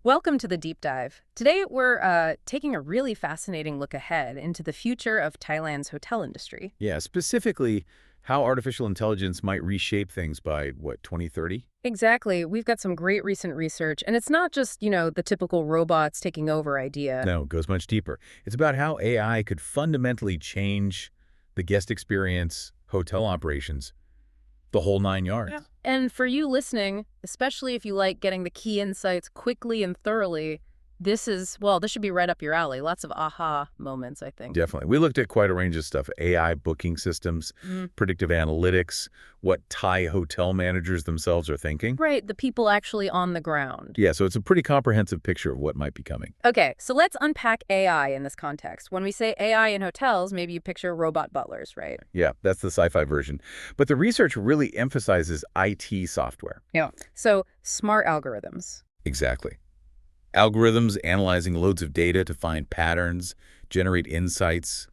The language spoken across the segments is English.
Welcome to the deep dive. Today, we're taking a really fascinating look ahead into the future of Thailand's hotel industry. Yeah, specifically how artificial intelligence might reshape things by, what, 2030? Exactly. We've got some great recent research, and it's not just, the typical robots taking over idea. No, it goes much deeper. It's about how AI could fundamentally change the guest experience, hotel operations, the whole nine yards. Yeah. And for you listening, especially if you like getting the key insights quickly and thoroughly, this should be right up your alley. Lots of aha moments, I think. Definitely. We looked at quite a range of stuff: AI booking systems, predictive analytics, what Thai hotel managers themselves are thinking. Right, the people actually on the ground. Yeah, so it's a pretty comprehensive picture of what might be coming. Okay, so let's unpack AI in this context. When we say AI in hotels, maybe you picture robot butlers, right? Yeah, that's the sci-fi version. But the research really emphasizes IT software. Yeah. So smart algorithms. Exactly. Algorithms analyzing loads of data to find patterns, generate insights,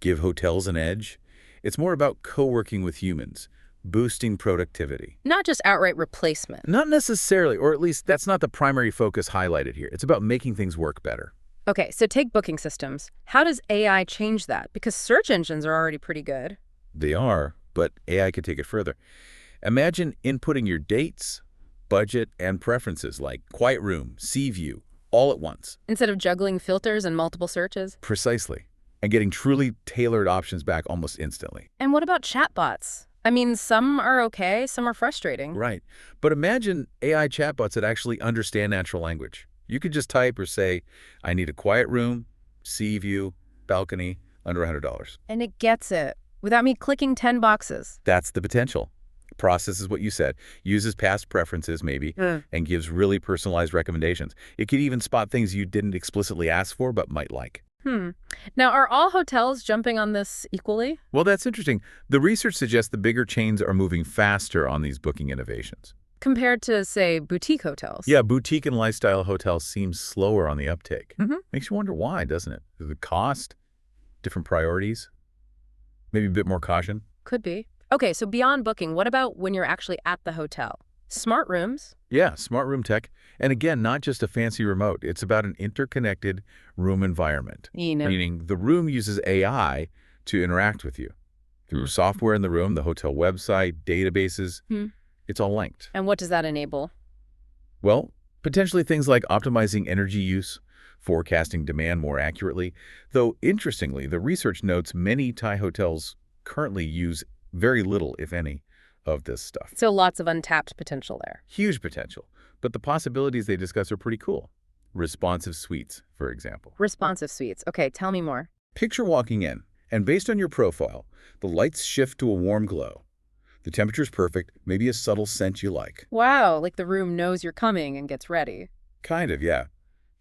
give hotels an edge. It's more about co-working with humans, boosting productivity. Not just outright replacement. Not necessarily, or at least that's not the primary focus highlighted here. It's about making things work better. Okay, so take booking systems. How does AI change that? Because search engines are already pretty good. They are, but AI could take it further. Imagine inputting your dates, budget, and preferences like quiet room, sea view, all at once. Instead of juggling filters and multiple searches. Precisely. And getting truly tailored options back almost instantly. And what about chatbots? I mean, some are okay, some are frustrating. Right. But imagine AI chatbots that actually understand natural language. You could just type or say, I need a quiet room, sea view, balcony, under $100. And it gets it, without me clicking 10 boxes. That's the potential. Processes what you said, uses past preferences maybe, and gives really personalized recommendations. It could even spot things you didn't explicitly ask for but might like. Now, are all hotels jumping on this equally? Well, that's interesting. The research suggests the bigger chains are moving faster on these booking innovations. Compared to, say, boutique hotels? Yeah, boutique and lifestyle hotels seem slower on the uptake. Makes you wonder why, doesn't it? The cost, different priorities, maybe a bit more caution. Could be. Okay, so beyond booking, what about when you're actually at the hotel? Smart rooms? Yeah, smart room tech. And again, not just a fancy remote. It's about an interconnected room environment. Meaning the room uses AI to interact with you. Through software in the room, the hotel website, databases, it's all linked. And what does that enable? Well, potentially things like optimizing energy use, forecasting demand more accurately. Though, interestingly, the research notes many Thai hotels currently use very little, if any, of this stuff. So lots of untapped potential there. Huge potential. But the possibilities they discuss are pretty cool. Responsive suites, for example. Responsive suites. Okay, tell me more. Picture walking in, and based on your profile, the lights shift to a warm glow. The temperature's perfect, maybe a subtle scent you like. Wow, like the room knows you're coming and gets ready. Kind of, yeah.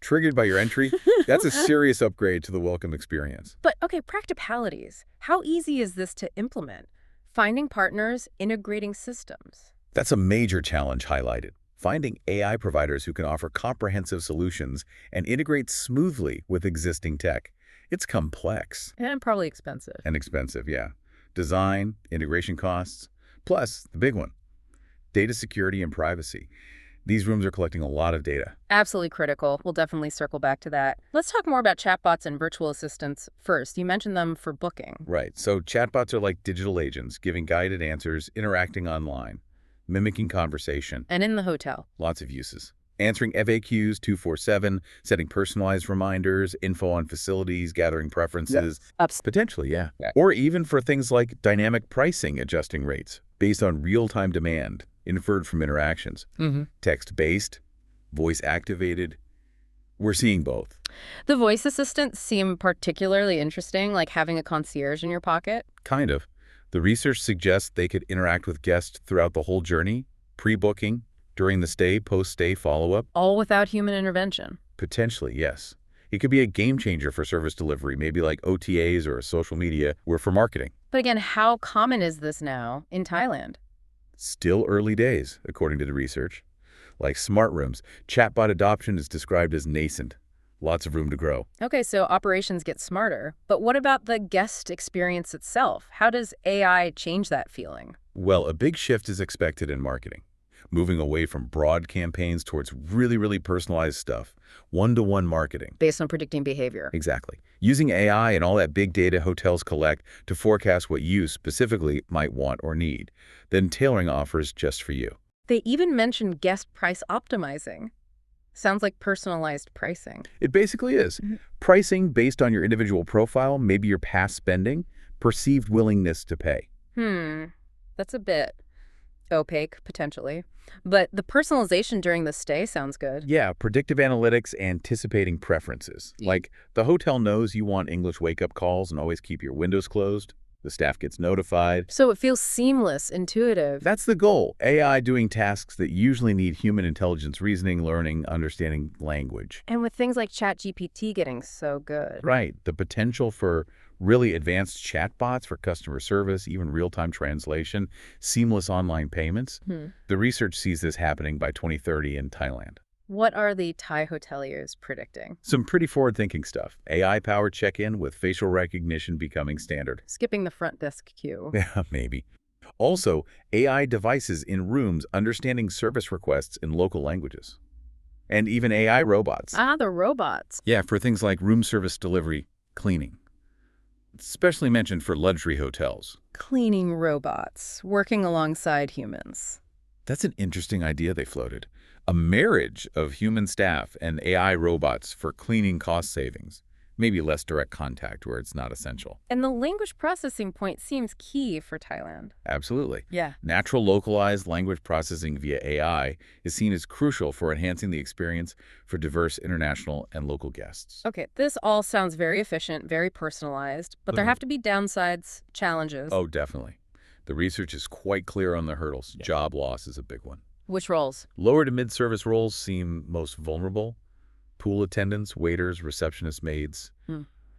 Triggered by your entry, that's a serious upgrade to the welcome experience. But, okay, practicalities. How easy is this to implement? Finding partners, integrating systems. That's a major challenge highlighted. Finding AI providers who can offer comprehensive solutions and integrate smoothly with existing tech. It's complex. And probably expensive. And expensive, yeah. Design, integration costs, plus the big one, data security and privacy. These rooms are collecting a lot of data. Absolutely critical. We'll definitely circle back to that. Let's talk more about chatbots and virtual assistants first. You mentioned them for booking. Right. So chatbots are like digital agents, giving guided answers, interacting online, mimicking conversation. And in the hotel. Lots of uses. Answering FAQs 24/7, setting personalized reminders, info on facilities, gathering preferences. Potentially, yeah. Or even for things like dynamic pricing, adjusting rates based on real-time demand, inferred from interactions. Text-based, voice-activated. We're seeing both. The voice assistants seem particularly interesting, like having a concierge in your pocket. Kind of. The research suggests they could interact with guests throughout the whole journey, pre-booking, during the stay, post-stay follow-up. All without human intervention. Potentially, yes. It could be a game changer for service delivery, maybe like OTAs or social media, or for marketing. But again, how common is this now in Thailand? Still early days, according to the research. Like smart rooms, chatbot adoption is described as nascent. Lots of room to grow. Okay, so operations get smarter. But what about the guest experience itself? How does AI change that feeling? Well, a big shift is expected in marketing. moving away from broad campaigns towards really, really personalized stuff, one-to-one marketing. Based on predicting behavior. Exactly. Using AI and all that big data hotels collect to forecast what you specifically might want or need, then tailoring offers just for you. They even mentioned guest price optimizing. Sounds like personalized pricing. It basically is. Pricing based on your individual profile, maybe your past spending, perceived willingness to pay. That's a bit opaque, potentially. But the personalization during the stay sounds good. Yeah, predictive analytics anticipating preferences. Like the hotel knows you want English wake-up calls and always keep your windows closed. The staff gets notified. So it feels seamless, intuitive. That's the goal. AI doing tasks that usually need human intelligence, reasoning, learning, understanding language. And with things like ChatGPT getting so good. Right. The potential for really advanced chatbots for customer service, even real-time translation, seamless online payments. The research sees this happening by 2030 in Thailand. What are the Thai hoteliers predicting? Some pretty forward-thinking stuff. AI-powered check-in with facial recognition becoming standard. Skipping the front desk queue. Yeah, maybe. Also, AI devices in rooms understanding service requests in local languages. And even AI robots. Ah, the robots. Yeah, for things like room service delivery, cleaning. It's especially mentioned for luxury hotels. Cleaning robots, working alongside humans. That's an interesting idea they floated. A marriage of human staff and AI robots for cleaning cost savings. Maybe less direct contact where it's not essential. And the language processing point seems key for Thailand. Absolutely. Yeah. Natural localized language processing via AI is seen as crucial for enhancing the experience for diverse international and local guests. Okay, this all sounds very efficient, very personalized, but there have to be downsides, challenges. Oh, definitely. The research is quite clear on the hurdles. Job loss is a big one. Which roles? Lower to mid-service roles seem most vulnerable. Pool attendants, waiters, receptionist maids.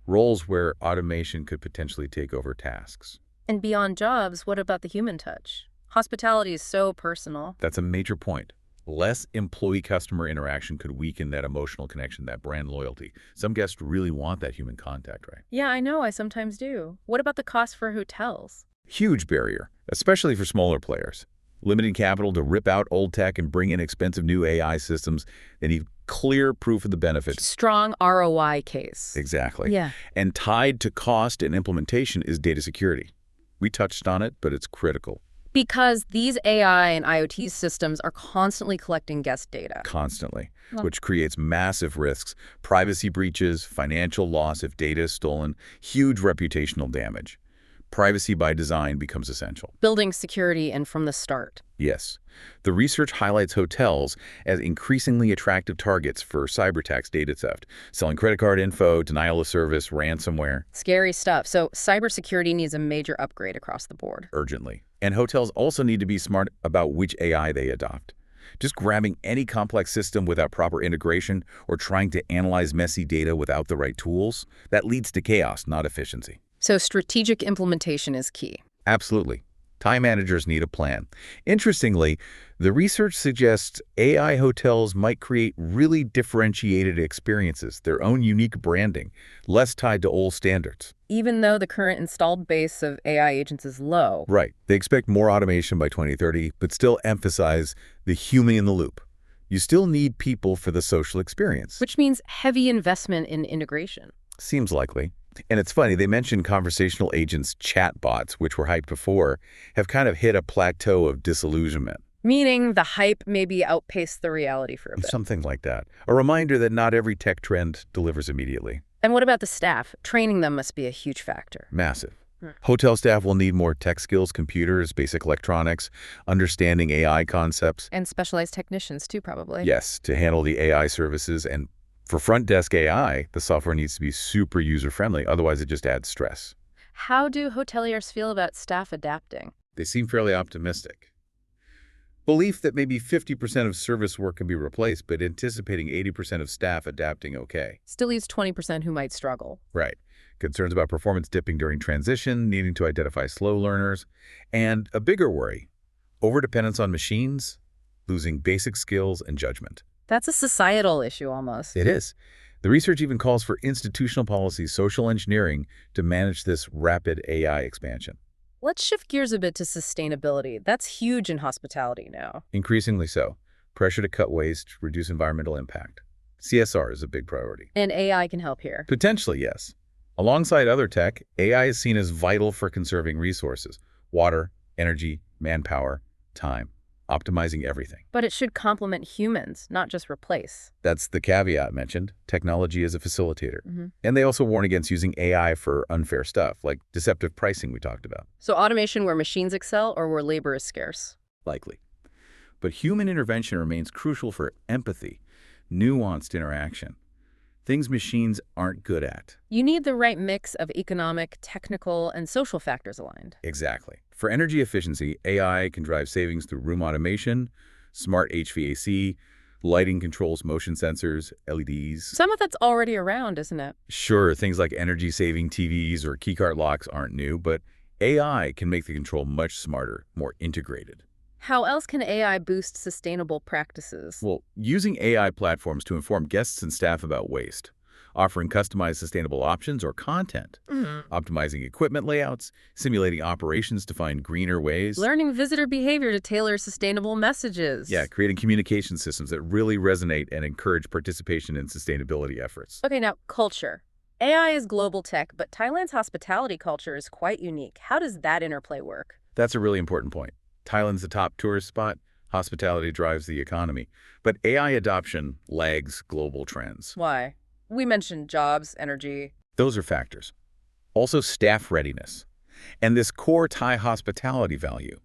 Roles where automation could potentially take over tasks. And beyond jobs, what about the human touch? Hospitality is so personal. That's a major point. Less employee-customer interaction could weaken that emotional connection, that brand loyalty. Some guests really want that human contact, right? Yeah, I know. I sometimes do. What about the cost for hotels? Huge barrier, especially for smaller players. Limited capital to rip out old tech and bring in expensive new AI systems. They need clear proof of the benefits. Strong ROI case. Exactly. Yeah. And tied to cost and implementation is data security. We touched on it, but it's critical. Because these AI and IoT systems are constantly collecting guest data. Constantly, which creates massive risks, privacy breaches, financial loss if data is stolen, huge reputational damage. Privacy by design becomes essential. Building security and from the start. Yes. The research highlights hotels as increasingly attractive targets for cyber attacks, data theft, selling credit card info, denial of service, ransomware. Scary stuff. So cybersecurity needs a major upgrade across the board. Urgently. And hotels also need to be smart about which AI they adopt. Just grabbing any complex system without proper integration or trying to analyze messy data without the right tools, that leads to chaos, not efficiency. So strategic implementation is key. Absolutely. Thai managers need a plan. Interestingly, the research suggests AI hotels might create really differentiated experiences, their own unique branding, less tied to old standards. Even though the current installed base of AI agents is low. Right. They expect more automation by 2030, but still emphasize the human in the loop. You still need people for the social experience. Which means heavy investment in integration. Seems likely. And it's funny, they mentioned conversational agents, chatbots, which were hyped before, have kind of hit a plateau of disillusionment. Meaning the hype maybe outpaced the reality for a bit. Something like that. A reminder that not every tech trend delivers immediately. And what about the staff? Training them must be a huge factor. Massive. Hotel staff will need more tech skills, computers, basic electronics, understanding AI concepts. And specialized technicians too, probably. Yes, to handle the AI services. And for front desk AI, the software needs to be super user-friendly, otherwise it just adds stress. How do hoteliers feel about staff adapting? They seem fairly optimistic. Belief that maybe 50% of service work can be replaced, but anticipating 80% of staff adapting okay. Still leaves 20% who might struggle. Right. Concerns about performance dipping during transition, needing to identify slow learners, and a bigger worry, overdependence on machines, losing basic skills and judgment. That's a societal issue almost. It is. The research even calls for institutional policy, social engineering to manage this rapid AI expansion. Let's shift gears a bit to sustainability. That's huge in hospitality now. Increasingly so. Pressure to cut waste, reduce environmental impact. CSR is a big priority. And AI can help here. Potentially, yes. Alongside other tech, AI is seen as vital for conserving resources: water, energy, manpower, time, optimizing everything. But it should complement humans, not just replace. That's the caveat mentioned. Technology is a facilitator. Mm-hmm. And they also warn against using AI for unfair stuff, like deceptive pricing we talked about. So automation where machines excel or where labor is scarce? Likely. But human intervention remains crucial for empathy, nuanced interaction, things machines aren't good at. You need the right mix of economic, technical, and social factors aligned. Exactly. For energy efficiency, AI can drive savings through room automation, smart HVAC, lighting controls, motion sensors, LEDs. Some of that's already around, isn't it? Sure, things like energy-saving TVs or keycard locks aren't new, but AI can make the control much smarter, more integrated. How else can AI boost sustainable practices? Well, using AI platforms to inform guests and staff about waste, offering customized sustainable options or content, optimizing equipment layouts, simulating operations to find greener ways. Learning visitor behavior to tailor sustainable messages. Yeah, creating communication systems that really resonate and encourage participation in sustainability efforts. Okay, now culture. AI is global tech, but Thailand's hospitality culture is quite unique. How does that interplay work? That's a really important point. Thailand's the top tourist spot. Hospitality drives the economy. But AI adoption lags global trends. Why? We mentioned jobs, energy. Those are factors. Also staff readiness. And this core Thai hospitality value,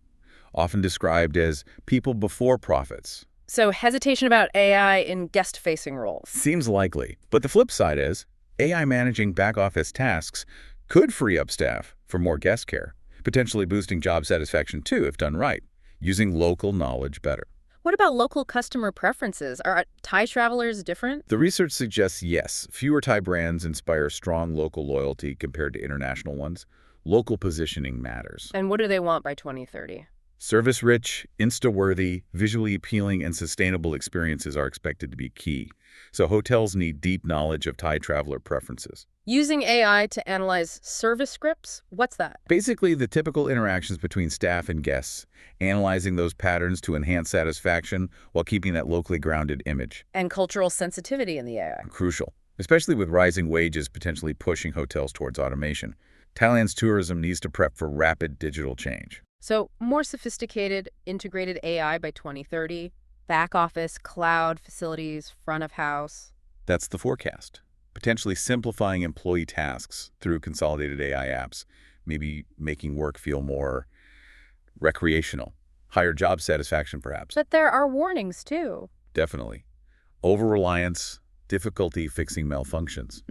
often described as people before profits. So hesitation about AI in guest-facing roles. Seems likely. But the flip side is, AI managing back-office tasks could free up staff for more guest care, potentially boosting job satisfaction too if done right, using local knowledge better. What about local customer preferences? Are Thai travelers different? The research suggests yes, fewer Thai brands inspire strong local loyalty compared to international ones. Local positioning matters. And what do they want by 2030? Service-rich, Insta-worthy, visually appealing, and sustainable experiences are expected to be key. So hotels need deep knowledge of Thai traveler preferences. Using AI to analyze service scripts? What's that? Basically, the typical interactions between staff and guests, analyzing those patterns to enhance satisfaction while keeping that locally grounded image. And cultural sensitivity in the AI. Crucial, especially with rising wages potentially pushing hotels towards automation. Thailand's tourism needs to prep for rapid digital change. So more sophisticated, integrated AI by 2030, back office, cloud, facilities, front of house. That's the forecast. Potentially simplifying employee tasks through consolidated AI apps, maybe making work feel more recreational, higher job satisfaction perhaps. But there are warnings too. Definitely. Over-reliance, difficulty fixing malfunctions,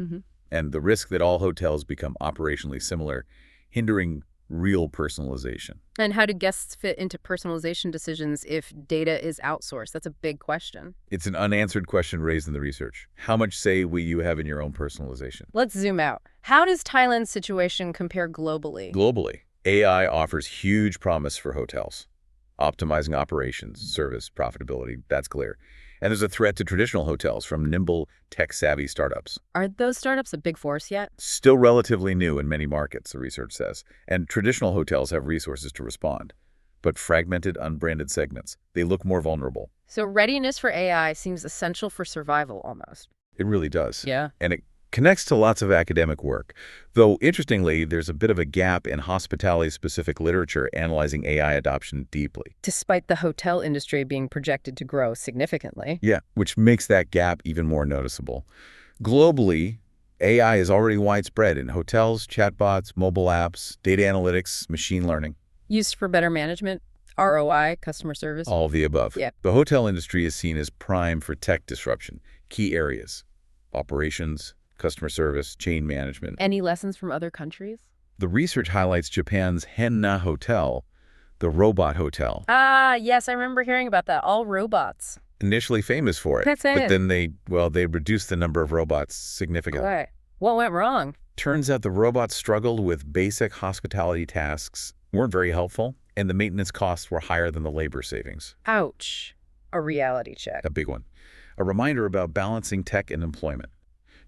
and the risk that all hotels become operationally similar, hindering real personalization. And how do guests fit into personalization decisions if data is outsourced? That's a big question. It's an unanswered question raised in the research. How much say will you have in your own personalization? Let's zoom out. How does Thailand's situation compare globally? Globally, AI offers huge promise for hotels. Optimizing operations, service, profitability, that's clear. And there's a threat to traditional hotels from nimble, tech-savvy startups. Are those startups a big force yet? Still relatively new in many markets, the research says, and traditional hotels have resources to respond. But fragmented, unbranded segments, they look more vulnerable. So readiness for AI seems essential for survival almost. It really does. Yeah. And it connects to lots of academic work. Though, interestingly, there's a bit of a gap in hospitality-specific literature analyzing AI adoption deeply. Despite the hotel industry being projected to grow significantly. Yeah, which makes that gap even more noticeable. Globally, AI is already widespread in hotels, chatbots, mobile apps, data analytics, machine learning. Used for better management, ROI, customer service. All of the above. Yeah. The hotel industry is seen as prime for tech disruption. Key areas: operations, customer service, chain management. Any lessons from other countries? The research highlights Japan's Henna Hotel, the robot hotel. Ah, yes, I remember hearing about that. All robots. Initially famous for it, That's it. but then they reduced the number of robots significantly. Right. What went wrong? Turns out the robots struggled with basic hospitality tasks, weren't very helpful, and the maintenance costs were higher than the labor savings. Ouch. A reality check. A big one. A reminder about balancing tech and employment.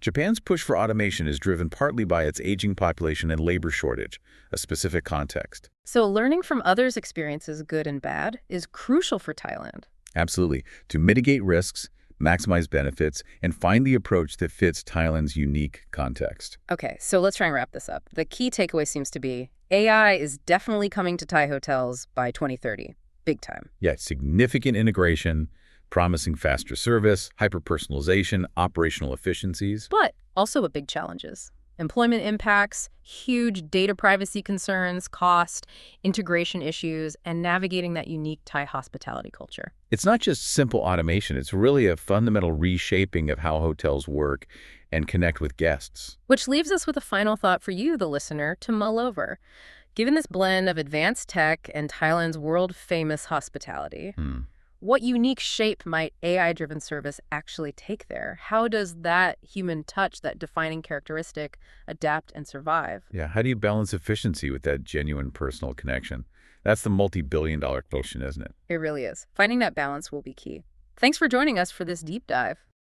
Japan's push for automation is driven partly by its aging population and labor shortage, a specific context. So learning from others' experiences, good and bad, is crucial for Thailand. Absolutely. To mitigate risks, maximize benefits, and find the approach that fits Thailand's unique context. Okay, so let's try and wrap this up. The key takeaway seems to be AI is definitely coming to Thai hotels by 2030. Big time. Yeah, significant integration, promising faster service, hyper-personalization, operational efficiencies. But also with big challenges. Employment impacts, huge data privacy concerns, cost, integration issues, and navigating that unique Thai hospitality culture. It's not just simple automation. It's really a fundamental reshaping of how hotels work and connect with guests. Which leaves us with a final thought for you, the listener, to mull over. Given this blend of advanced tech and Thailand's world-famous hospitality, what unique shape might AI-driven service actually take there? How does that human touch, that defining characteristic, adapt and survive? Yeah, how do you balance efficiency with that genuine personal connection? That's the multi-billion-dollar question, isn't it? It really is. Finding that balance will be key. Thanks for joining us for this deep dive.